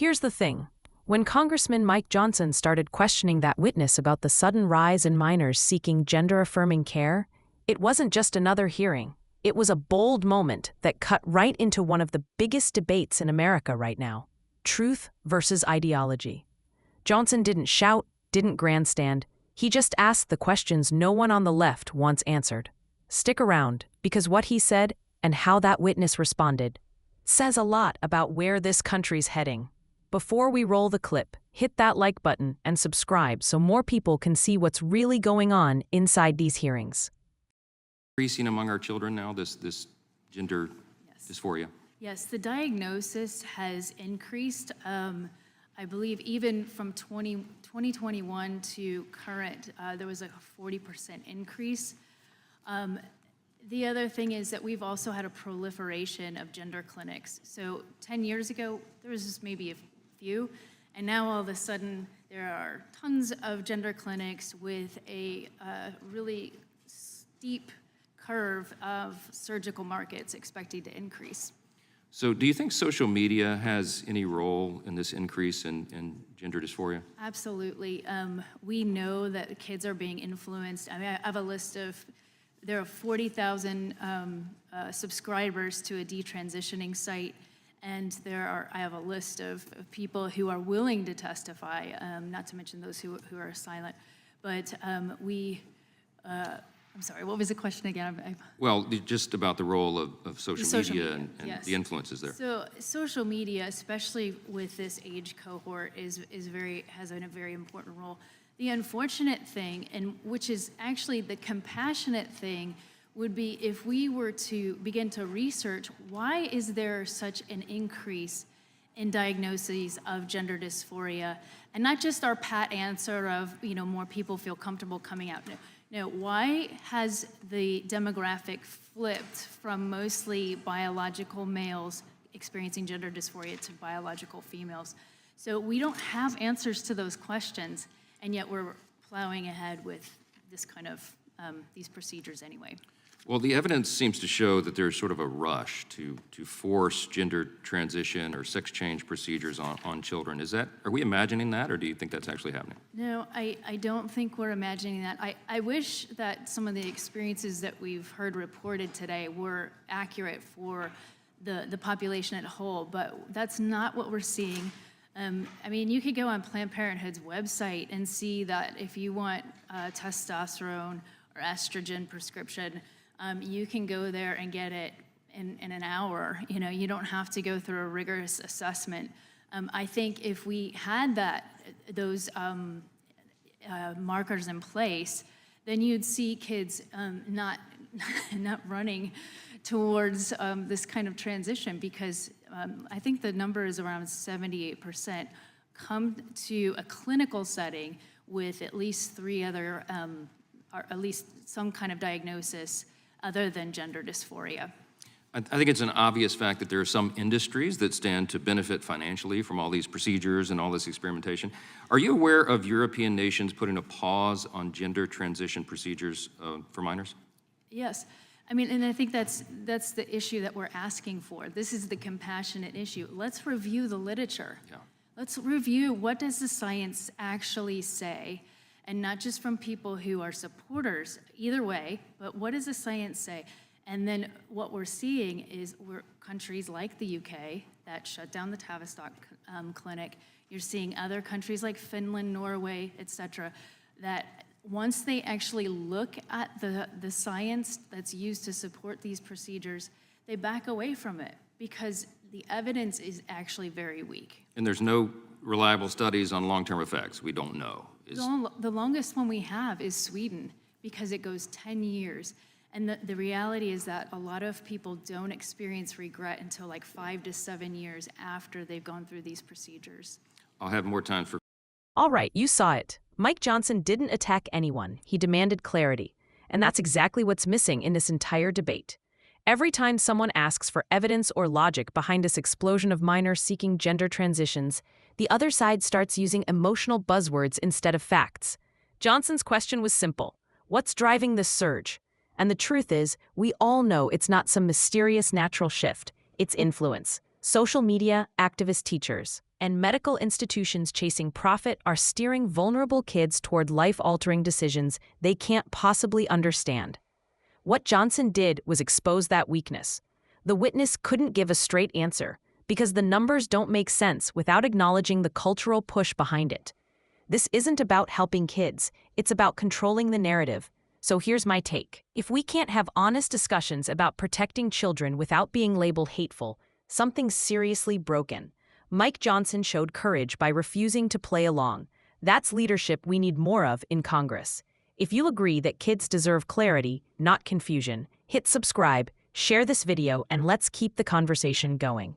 Here's the thing. When Congressman Mike Johnson started questioning that witness about the sudden rise in minors seeking gender-affirming care, it wasn't just another hearing. It was a bold moment that cut right into one of the biggest debates in America right now: truth versus ideology. Johnson didn't shout, didn't grandstand. He just asked the questions no one on the left wants answered. Stick around, because what he said and how that witness responded says a lot about where this country's heading. Before we roll the clip, hit that like button and subscribe so more people can see what's really going on inside these hearings. Increasing among our children now, this gender dysphoria? Yes, the diagnosis has increased. I believe even from 2021 to current, there was a 40% increase. The other thing is that we've also had a proliferation of gender clinics. So 10 years ago, there was just maybe a few, and now all of a sudden there are tons of gender clinics with a really steep curve of surgical markets expecting to increase. So do you think social media has any role in this increase in gender dysphoria? Absolutely. We know that kids are being influenced. I mean, I have a list of, there are 40,000 subscribers to a detransitioning site, and I have a list of people who are willing to testify, not to mention those who are silent. But I'm sorry, what was the question again? Well, just about the role of social media and yes. the influences there. So social media, especially with this age cohort, has a very important role. The unfortunate thing, and which is actually the compassionate thing, would be if we were to begin to research why is there such an increase in diagnoses of gender dysphoria, and not just our pat answer of, more people feel comfortable coming out. No, why has the demographic flipped from mostly biological males experiencing gender dysphoria to biological females? So we don't have answers to those questions, and yet we're plowing ahead with this kind of these procedures anyway. Well, the evidence seems to show that there's sort of a rush to force gender transition or sex change procedures on children. Are we imagining that, or do you think that's actually happening? No, I don't think we're imagining that. I wish that some of the experiences that we've heard reported today were accurate for the population at whole, but that's not what we're seeing. I mean, you could go on Planned Parenthood's website and see that if you want testosterone or estrogen prescription, you can go there and get it in an hour. You don't have to go through a rigorous assessment. I think if we had those markers in place, then you'd see kids not running towards this kind of transition, because I think the number is around 78% come to a clinical setting with at least 3 other, or at least some kind of diagnosis other than gender dysphoria. I think it's an obvious fact that there are some industries that stand to benefit financially from all these procedures and all this experimentation. Are you aware of European nations putting a pause on gender transition procedures for minors? Yes. I mean, and I think that's the issue that we're asking for. This is the compassionate issue. Let's review the literature. Yeah. Let's review what does the science actually say, and not just from people who are supporters, either way, but what does the science say? And then what we're seeing is countries like the UK that shut down the Tavistock clinic. You're seeing other countries like Finland, Norway, et cetera, that once they actually look at the science that's used to support these procedures, they back away from it because the evidence is actually very weak. And there's no reliable studies on long-term effects. We don't know. The longest one we have is Sweden, because it goes 10 years. And the reality is that a lot of people don't experience regret until like 5 to 7 years after they've gone through these procedures. I'll have more time for... All right, you saw it. Mike Johnson didn't attack anyone. He demanded clarity. And that's exactly what's missing in this entire debate. Every time someone asks for evidence or logic behind this explosion of minors seeking gender transitions, the other side starts using emotional buzzwords instead of facts. Johnson's question was simple. What's driving this surge? And the truth is, we all know it's not some mysterious natural shift. It's influence. Social media, activist teachers, and medical institutions chasing profit are steering vulnerable kids toward life-altering decisions they can't possibly understand. What Johnson did was expose that weakness. The witness couldn't give a straight answer because the numbers don't make sense without acknowledging the cultural push behind it. This isn't about helping kids, it's about controlling the narrative. So here's my take. If we can't have honest discussions about protecting children without being labeled hateful, something's seriously broken. Mike Johnson showed courage by refusing to play along. That's leadership we need more of in Congress. If you agree that kids deserve clarity, not confusion, hit subscribe, share this video, and let's keep the conversation going.